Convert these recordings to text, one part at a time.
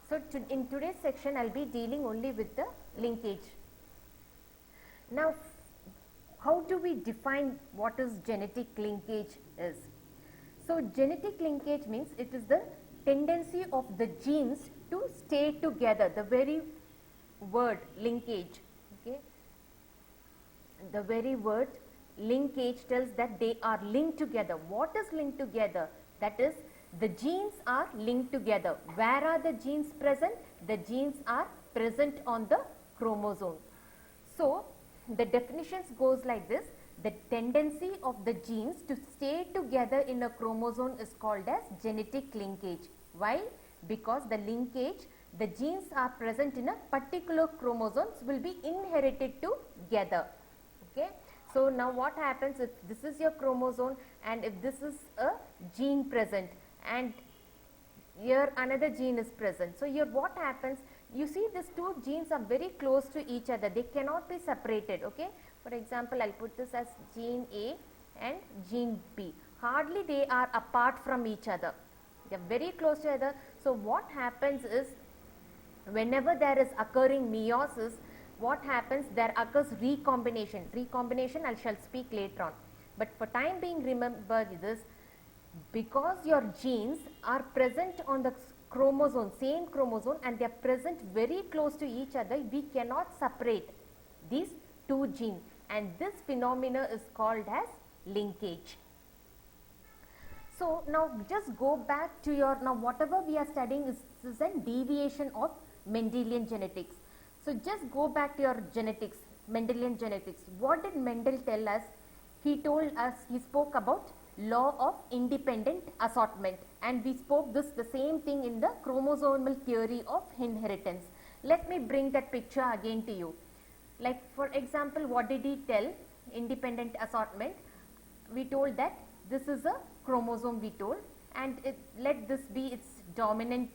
So in today's section I will be dealing only with the linkage. Now how do we define what is genetic linkage is? So genetic linkage means it is the tendency of the genes to stay together, the very word linkage, okay. The very word linkage tells that they are linked together. What is linked together? That is, the genes are linked together. Where are the genes present? The genes are present on the chromosome. So the definitions goes like this: the tendency of the genes to stay together in a chromosome is called as genetic linkage. Why? Because the linkage, the genes are present in a particular chromosomes will be inherited together. Okay. So now what happens if this is your chromosome and if this is a gene present and here another gene is present. So here what happens, you see these two genes are very close to each other, they cannot be separated. Okay. For example, I will put this as gene A and gene B. Hardly they are apart from each other, they are very close to each other. So what happens is, whenever there is occurring meiosis, what happens, there occurs recombination. Recombination I shall speak later on, but for time being remember this: because your genes are present on the chromosome, same chromosome, and they are present very close to each other, we cannot separate these two genes, and this phenomena is called as linkage. So now just go back to your, now whatever we are studying is a deviation of Mendelian genetics. So just go back to your genetics, Mendelian genetics. What did Mendel tell us? He told us, he spoke about law of independent assortment, and we spoke this the same thing in the chromosomal theory of inheritance. Let me bring that picture again to you. Like for example, what did he tell? Independent assortment. We told that this is a chromosome, we told, and let this be its dominant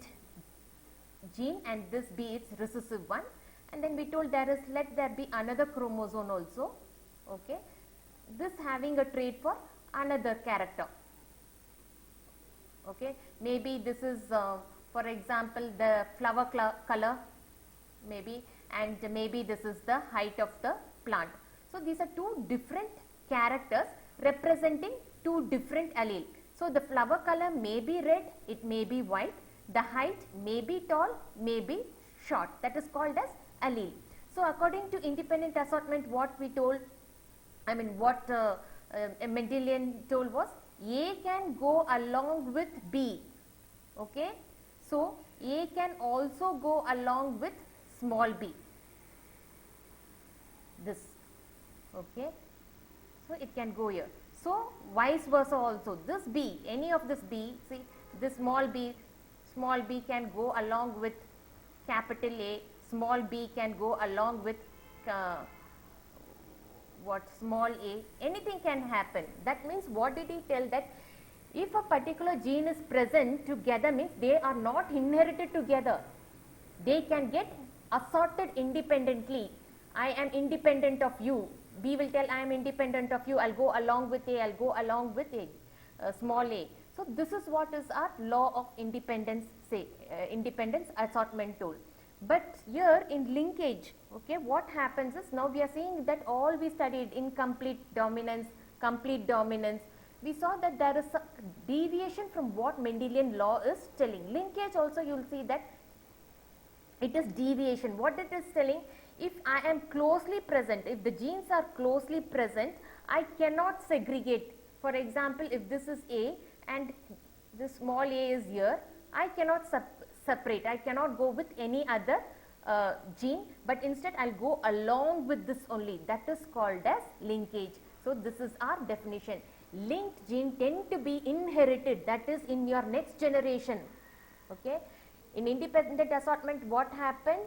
gene and this be its recessive one, and then we told there is, let there be another chromosome also, okay, this having a trait for another character, okay. Maybe this is for example the flower color maybe, and maybe this is the height of the plant. So these are two different characters representing two different alleles. So the flower color may be red, it may be white, the height may be tall, may be short, that is called as allele. So according to independent assortment, what we told, I mean what Mendelian told was, A can go along with B, okay. So A can also go along with small b, this, okay. So it can go here. So vice versa also, this B, any of this B, see this small b can go along with capital A, small b can go along with what, small a, anything can happen. That means what did he tell, that if a particular gene is present together means they are not inherited together, they can get assorted independently. I am independent of you, B will tell I am independent of you, I will go along with A, I will go along with A, small a. So this is what is our law of independence, say independence assortment tool. But here in linkage, okay, what happens is, now we are seeing that all we studied incomplete dominance, complete dominance, we saw that there is a deviation from what Mendelian law is telling. Linkage also you will see that it is deviation. What it is telling, if I am closely present, if the genes are closely present, I cannot segregate. For example, if this is A and this small a is here, I cannot separate, I cannot go with any other gene, but instead I will go along with this only, that is called as linkage. So this is our definition. Linked gene tend to be inherited, that is in your next generation, okay. In independent assortment, what happened?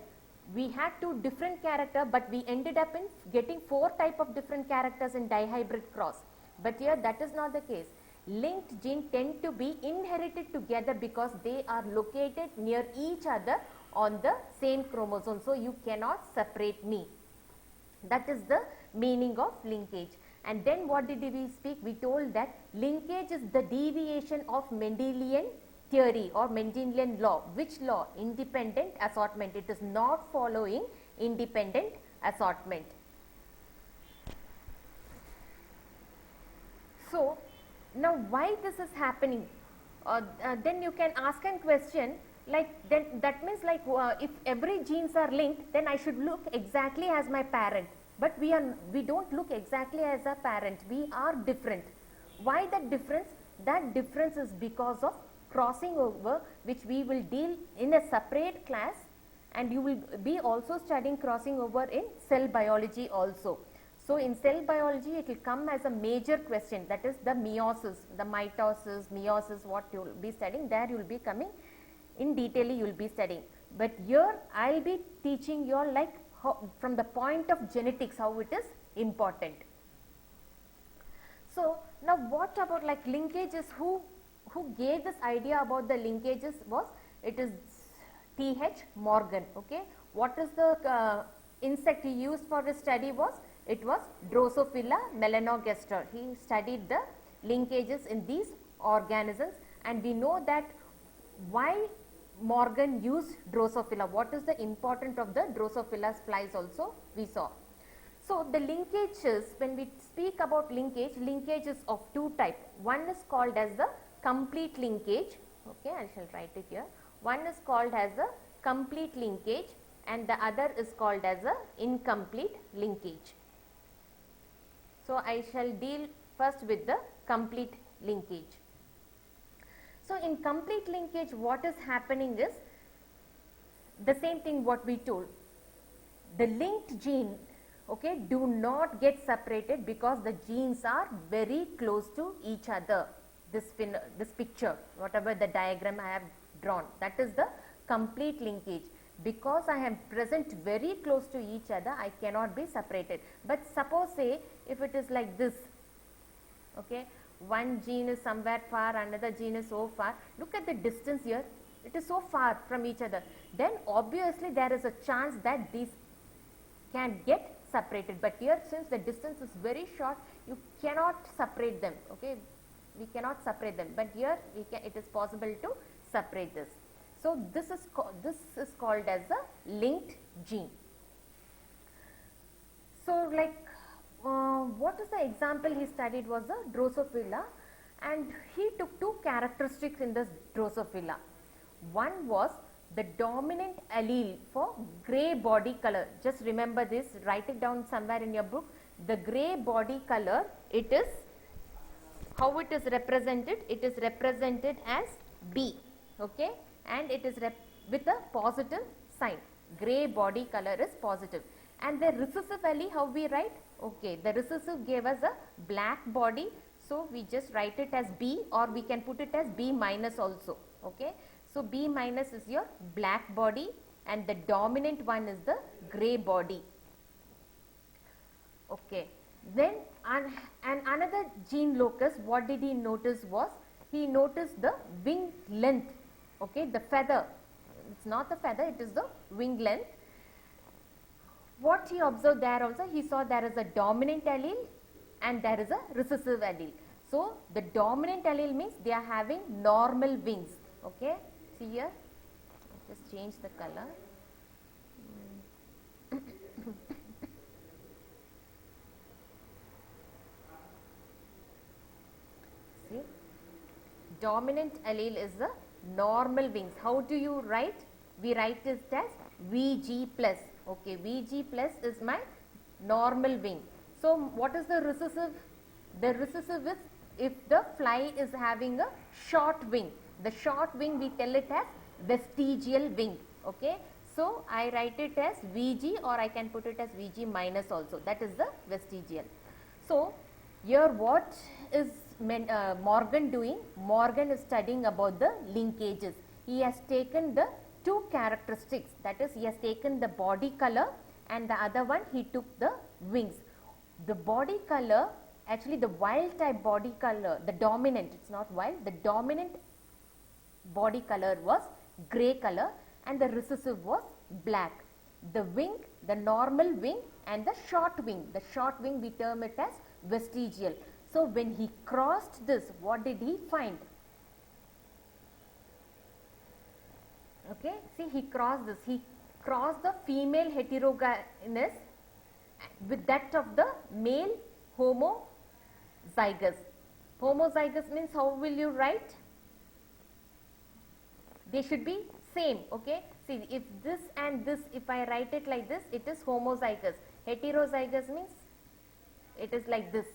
We had two different characters, but we ended up in getting 4 type of different characters in dihybrid cross. But here that is not the case. Linked gene tend to be inherited together because they are located near each other on the same chromosome. So you cannot separate me. That is the meaning of linkage. And then what did we speak? We told that linkage is the deviation of Mendelian theory or Mendelian law. Which law? Independent assortment. It is not following independent assortment. So, now why this is happening? Then you can ask a question like, then that means like if every genes are linked, then I should look exactly as my parent. But we don't look exactly as a parent. We are different. Why that difference? That difference is because of crossing over, which we will deal in a separate class, and you will be also studying crossing over in cell biology also. So, in cell biology it will come as a major question, that is the meiosis, the mitosis, meiosis, what you will be studying, there you will be coming in detail, you will be studying. But here I will be teaching you all like how, from the point of genetics, how it is important. So, now what about like linkages? Who gave this idea about the linkages was, it is T.H. Morgan. Okay, what is the insect he used for his study was, it was Drosophila melanogaster. He studied the linkages in these organisms, and we know that why Morgan used Drosophila, what is the importance of the Drosophila flies also we saw. So, the linkages, when we speak about linkage, linkage is of two types. One is called as the complete linkage, okay, I shall write it here. One is called as the complete linkage and the other is called as the incomplete linkage. So, I shall deal first with the complete linkage. So, in complete linkage what is happening is the same thing what we told. The linked gene, okay, do not get separated because the genes are very close to each other. This picture, whatever the diagram I have drawn, that is the complete linkage. Because I am present very close to each other, I cannot be separated. But suppose say if it is like this, okay, one gene is somewhere far, another gene is so far, look at the distance here, it is so far from each other, then obviously there is a chance that these can get separated. But here since the distance is very short, you cannot separate them, okay, we cannot separate them, but here it is possible to separate this. So, this is called as a linked gene. So, like what is the example he studied was the Drosophila, and he took two characteristics in this Drosophila. One was the dominant allele for grey body color. Just remember this, write it down somewhere in your book. The grey body color, it is, how it is represented? It is represented as B, okay, and it is with a positive sign. Grey body color is positive. And the recessive allele, how we write? Okay, the recessive gave us a black body, so we just write it as B, or we can put it as B minus also, okay. So, B minus is your black body and the dominant one is the grey body, okay. Then and another gene locus, what did he notice was, he noticed the wing length, okay, the feather, it is not the feather, it is the wing length. What he observed there also, he saw there is a dominant allele and there is a recessive allele. So, the dominant allele means they are having normal wings, okay. See here, just change the color. See, dominant allele is the normal wings. How do you write? We write it as Vg plus, okay, Vg plus is my normal wing. So, what is the recessive? The recessive is if the fly is having a short wing. The short wing we tell it as vestigial wing, okay. So, I write it as Vg, or I can put it as Vg minus also, that is the vestigial. So, here what is Morgan doing? Morgan is studying about the linkages. He has taken the two characteristics, that is he has taken the body color and the other one he took the wings. The body color, actually the wild type body color, the dominant, it is not wild, the dominant body color was grey color and the recessive was black. The wing, the normal wing and the short wing we term it as vestigial. So, when he crossed this, what did he find? Okay, see he crossed this, he crossed the female heterogynous with that of the male homozygous. Homozygous means how will you write? They should be same, okay. See, if this and this, if I write it like this, it is homozygous. Heterozygous means it is like this.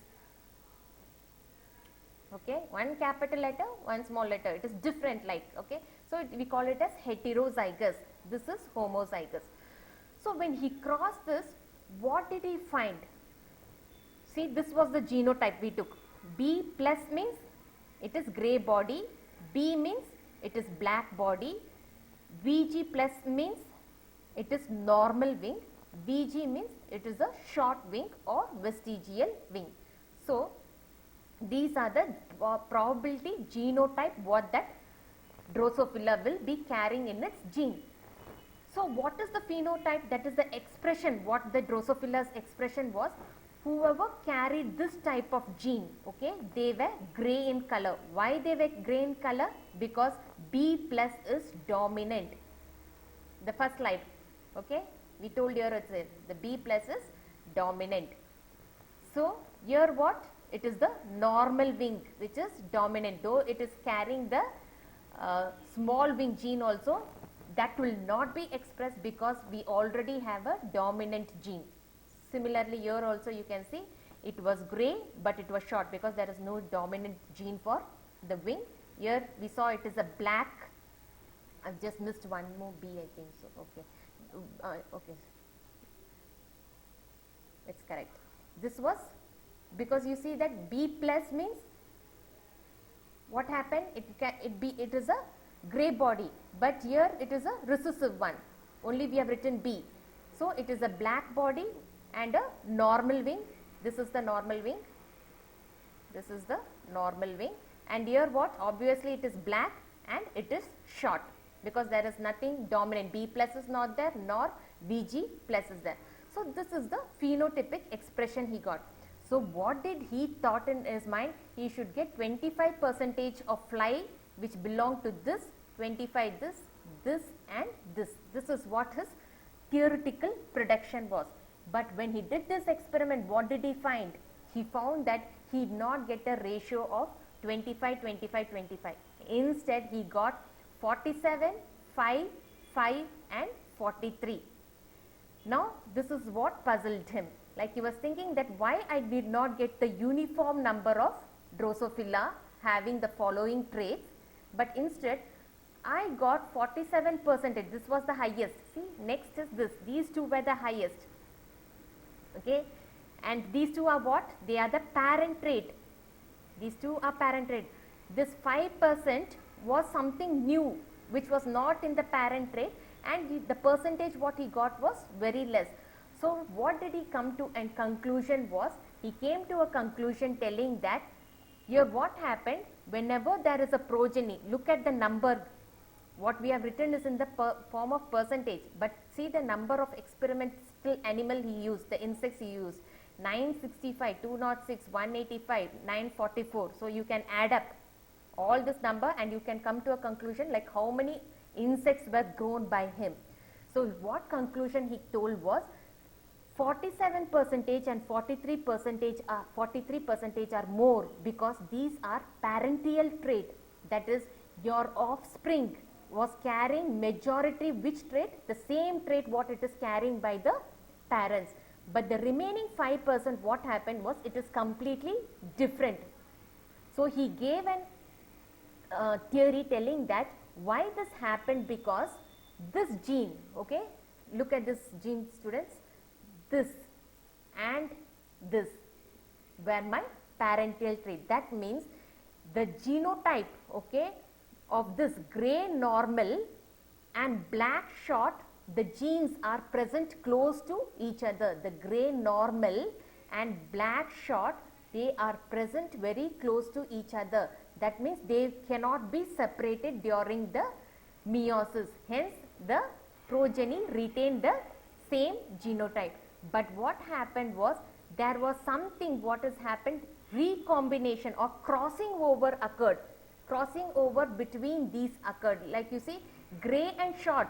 Okay, one capital letter, one small letter, it is different like, okay. So, we call it as heterozygous, this is homozygous. So, when he crossed this, what did he find? See, this was the genotype we took. B plus means it is grey body, B means it is black body, VG plus means it is normal wing, VG means it is a short wing or vestigial wing. So, these are the probability genotype what that Drosophila will be carrying in its gene. So, what is the phenotype? That is the expression, what the Drosophila's expression was. Whoever carried this type of gene, okay, they were grey in color. Why they were grey in color? Because B plus is dominant. The first slide, okay, we told here it's the B plus is dominant. So, here what? It is the normal wing which is dominant, though it is carrying the small wing gene also, that will not be expressed because we already have a dominant gene. Similarly, here also you can see it was grey, but it was short because there is no dominant gene for the wing. Here we saw it is a black. I've just missed one more B, I think so. Okay, okay, it's correct. This was because you see that B plus means what happened? It is a grey body, but here it is a recessive one. Only we have written B. So it is a black body and a normal wing. This is the normal wing. This is the normal wing. And here what? Obviously it is black and it is short because there is nothing dominant. B plus is not there nor VG plus is there. So this is the phenotypic expression he got. So what did he thought in his mind? He should get 25% of fly which belong to this, 25 this and this. This is what his theoretical prediction was. But when he did this experiment, what did he find? He found that he did not get a ratio of 25, 25, 25. Instead, he got 47, 5, 5 and 43. Now, this is what puzzled him. Like he was thinking that why I did not get the uniform number of Drosophila having the following traits, but instead I got 47%. This was the highest. See, next is this. These two were the highest. Okay, and these two are what? They are the parent trait. These two are parent trait. This 5% was something new which was not in the parent trait, and the percentage what he got was very less. So what did he come to? And conclusion was, he came to a conclusion telling that here what happened, whenever there is a progeny, look at the number. What we have written is in the form of percentage, but see the number of experimental animal he used, the insects he used, 965, 206, 185, 944. So you can add up all this number and you can come to a conclusion like how many insects were grown by him. So what conclusion he told was, 47% and 43% are more because these are parental trait. That is, your offspring was carrying majority which trait? The same trait what it is carrying by the parents. But the remaining 5% what happened was it is completely different. So he gave an theory telling that why this happened, because this gene, okay, look at this gene students, this and this were my parental trait. That means the genotype, okay, of this grey normal and black short, the genes are present close to each other. The grey normal and black short, they are present very close to each other. That means they cannot be separated during the meiosis. Hence, the progeny retained the same genotype. But what happened was, there was something what has happened, recombination or crossing over occurred. Crossing over between these occurred. Like you see, gray and short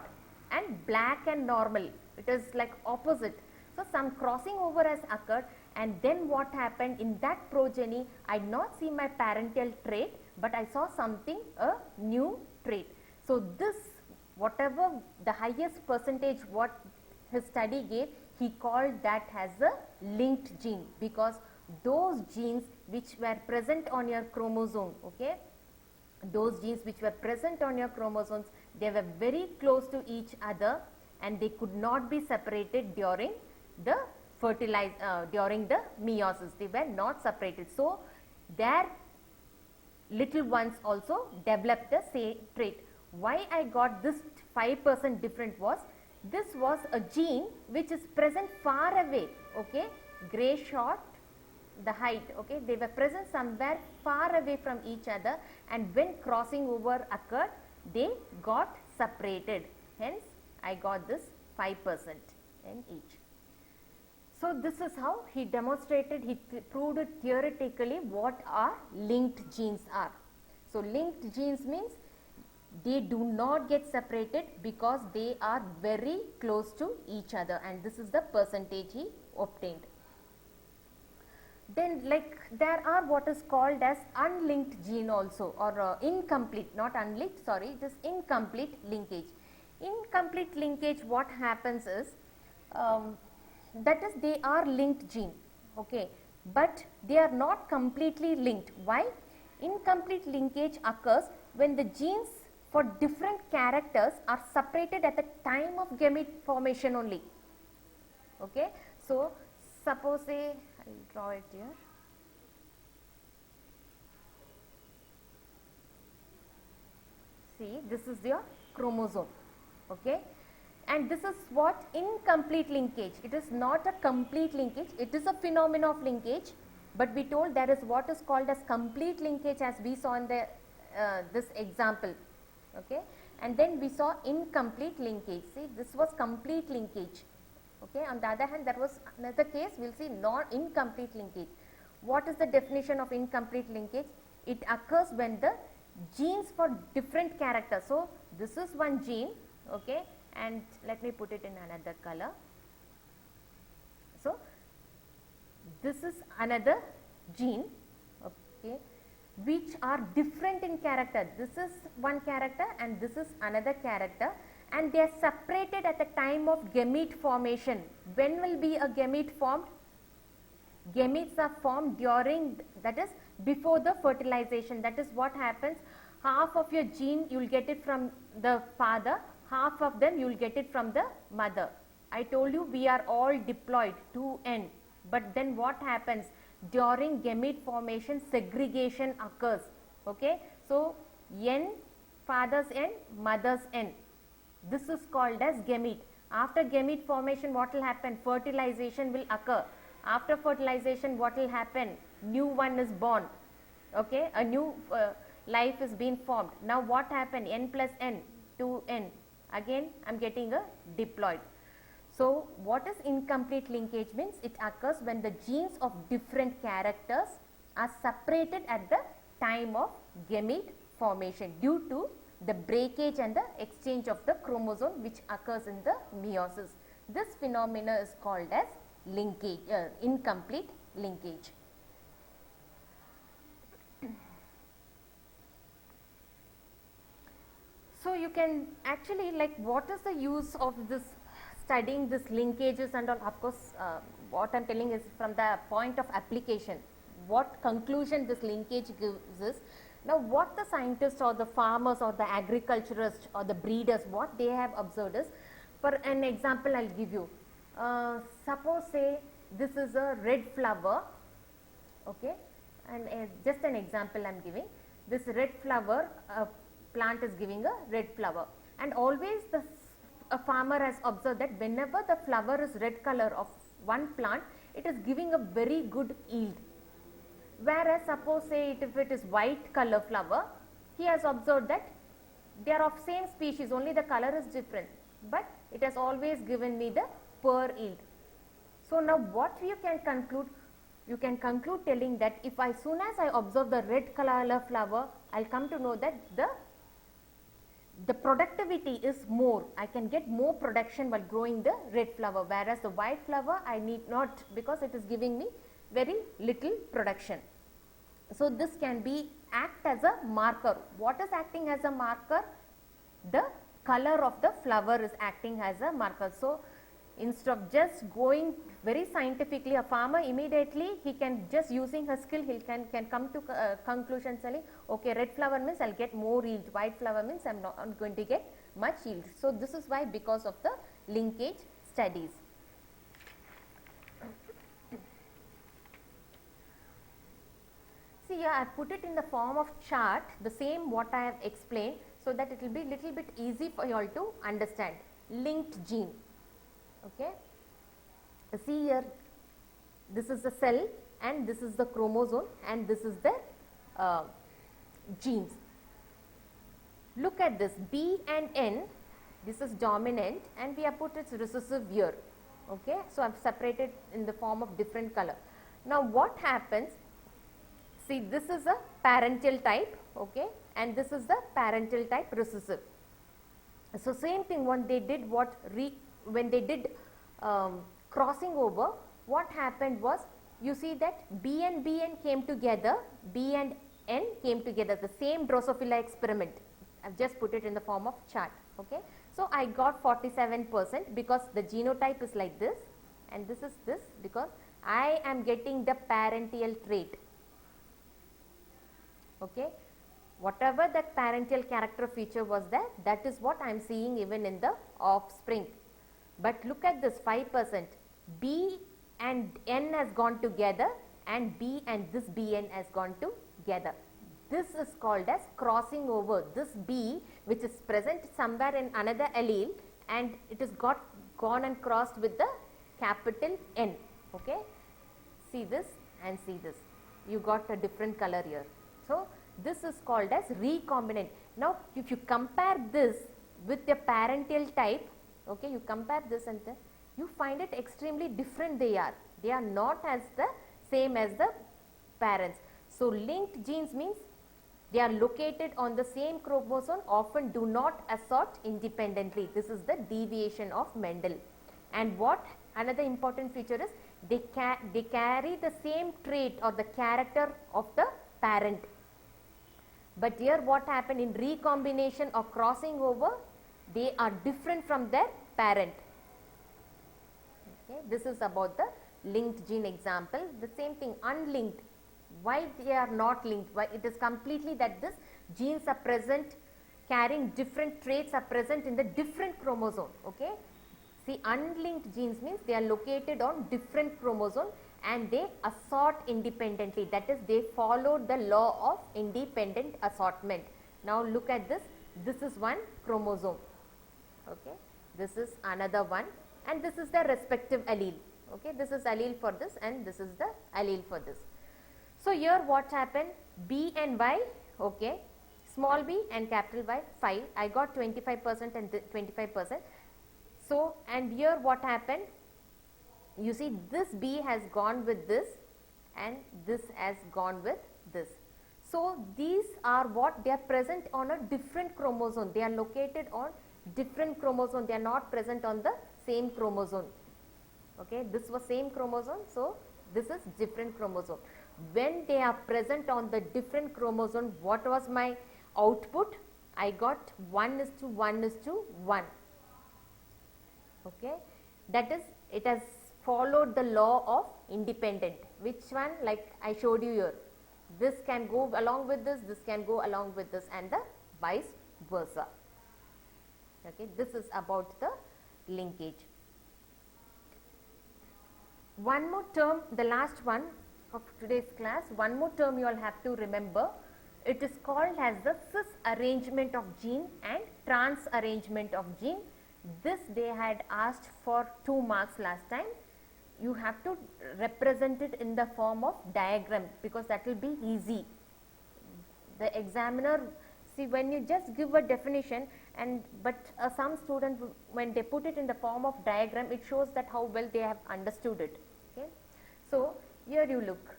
and black and normal. It is like opposite. So some crossing over has occurred, and then what happened in that progeny, I did not see my parental trait, but I saw something, a new trait. So this, whatever the highest percentage what his study gave, he called that as a linked gene, because those genes which were present on your chromosome, okay, those genes which were present on your chromosomes, they were very close to each other and they could not be separated during the during the meiosis. They were not separated. So their little ones also developed the same trait. Why I got this 5% different was, this was a gene which is present far away, okay, gray short, the height, okay, they were present somewhere far away from each other, and when crossing over occurred, they got separated. Hence, I got this 5% in each. So this is how he demonstrated, he proved it theoretically what are linked genes are. So linked genes means they do not get separated because they are very close to each other, and this is the percentage he obtained. Then like there are what is called as unlinked gene also, or incomplete, not unlinked, sorry, it is incomplete linkage. Incomplete linkage, what happens is, that is they are linked gene, okay, but they are not completely linked. Why? Incomplete linkage occurs when the genes for different characters are separated at the time of gamete formation only, okay. So suppose I will draw it here. See, this is your chromosome, okay, and this is what incomplete linkage. It is not a complete linkage, it is a phenomenon of linkage, but we told there is what is called as complete linkage, as we saw in the this example, okay, and then we saw incomplete linkage. See, this was complete linkage, okay. On the other hand, there was another case, we will see incomplete linkage. What is the definition of incomplete linkage? It occurs when the genes for different characters, so this is one gene, okay, and let me put it in another color. So this is another gene, okay, which are different in character. This is one character and this is another character, and they are separated at the time of gamete formation. When will be a gamete formed? Gametes are formed during, that is before the fertilization. That is what happens. Half of your gene you will get it from the father, half of them you will get it from the mother. I told you we are all diploid 2n, but then what happens? During gamete formation, segregation occurs, okay. So n, father's n, mother's n, this is called as gamete. After gamete formation, what will happen? Fertilization will occur. After fertilization, what will happen? New one is born, okay, a new life is being formed. Now what happened? N plus n, 2n, again I am getting a diploid. So what is incomplete linkage means? It occurs when the genes of different characters are separated at the time of gamete formation due to the breakage and the exchange of the chromosome which occurs in the meiosis. This phenomena is called as linkage, incomplete linkage. So you can actually, like, what is the use of this studying this linkages and all? Of course, what I am telling is from the point of application, what conclusion this linkage gives is, now what the scientists or the farmers or the agriculturists or the breeders, what they have observed is, for an example I will give you. Suppose say this is a red flower, okay, and just an example I am giving. This red flower plant is giving a red flower, and always a farmer has observed that whenever the flower is red color of one plant, it is giving a very good yield. Whereas suppose say if it is white color flower, he has observed that they are of same species, only the color is different, but it has always given me the poor yield. So now what you can conclude? You can conclude telling that if soon as I observe the red color flower, I will come to know that the the productivity is more. I can get more production while growing the red flower, whereas the white flower I need not, because it is giving me very little production. So this can be act as a marker. What is acting as a marker? The color of the flower is acting as a marker. So instead of just going very scientifically, a farmer immediately he can just using her skill, he can come to conclusion saying, okay, red flower means I'll get more yield, white flower means I'm not going to get much yield. So this is why, because of the linkage studies. See here, I put it in the form of chart, the same what I have explained, so that it will be little bit easy for you all to understand. Linked gene. Okay. See here, this is the cell and this is the chromosome and this is the genes. Look at this, B and N, this is dominant and we have put its recessive here. Okay. So I have separated in the form of different color. Now what happens? See, this is a parental type, okay, and this is the parental type recessive. So same thing when they did crossing over, what happened was, you see that B and BN came together, B and N came together, the same Drosophila experiment. I've just put it in the form of chart, okay. So I got 47% because the genotype is like this and this is this, because I am getting the parental trait. Okay, whatever that parental character feature was there, that is what I am seeing even in the offspring. But look at this 5%, B and N has gone together and B and this BN has gone together. This is called as crossing over. This B which is present somewhere in another allele and it is gone and crossed with the capital N. Okay, see this and see this, you got a different color here. So this is called as recombinant. Now if you compare this with the parental type, okay, you compare this and you find it extremely different. They are not as the same as the parents. So linked genes means they are located on the same chromosome, often do not assort independently. This is the deviation of Mendel. And what another important feature is, they carry the same trait or the character of the parent. But here what happened in recombination or crossing over, they are different from their parent. Okay, this is about the linked gene example. The same thing, unlinked. Why they are not linked? Why it is completely that this genes are present, carrying different traits are present in the different chromosome. Okay, see, unlinked genes means they are located on different chromosome and they assort independently, that is they followed the law of independent assortment. Now look at this, this is one chromosome, okay, this is another one and this is the respective allele, okay, this is allele for this and this is the allele for this. So here what happened, B and Y, okay, small b and capital Y 5, I got 25% and 25%. So and here what happened, you see this B has gone with this and this has gone with this. So these are what they are present on a different chromosome, they are located on different chromosome, they are not present on the same chromosome. Okay, this was same chromosome, so this is different chromosome. When they are present on the different chromosome, what was my output? I got 1:1:1. Okay, that is, it has followed the law of independent. Which one? Like I showed you here, this can go along with this can go along with this and the vice versa. Okay, this is about the linkage. One more term, the last one of today's class, one more term you all have to remember. It is called as the cis arrangement of gene and trans arrangement of gene. This they had asked for 2 marks last time. You have to represent it in the form of diagram because that will be easy. The examiner, see, when you just give a definition but some student, when they put it in the form of diagram, it shows that how well they have understood it. Okay. So here you look,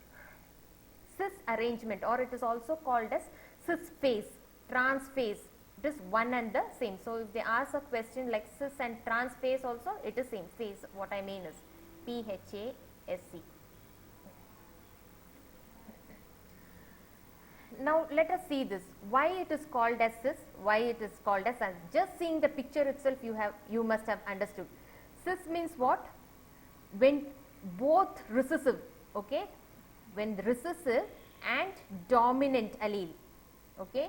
cis arrangement, or it is also called as cis phase, trans phase. It is one and the same. So if they ask a question like cis and trans phase also, it is same phase. What I mean is PHASC. Now let us see this. Why it is called as cis? Why it is called as trans? Just seeing the picture itself, you must have understood. Cis means what? When both recessive, okay? When the recessive and dominant allele, okay,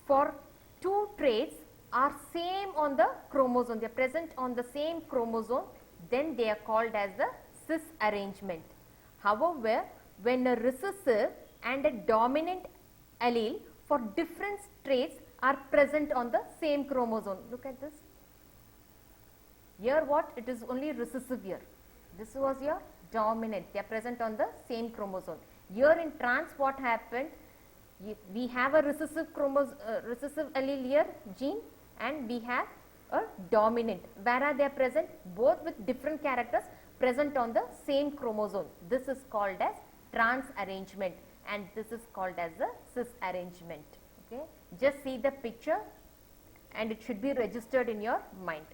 for two traits are same on the chromosome, they are present on the same chromosome, then they are called as the cis arrangement. However, when a recessive and a dominant allele for different traits are present on the same chromosome. Look at this. Here what? It is only recessive here. This was your dominant. They are present on the same chromosome. Here in trans, what happened? We have a recessive allele here, gene, and we have a dominant. Where are they present? Both with different characters present on the same chromosome. This is called as trans arrangement, and this is called as the cis arrangement. Okay, just see the picture, and it should be registered in your mind.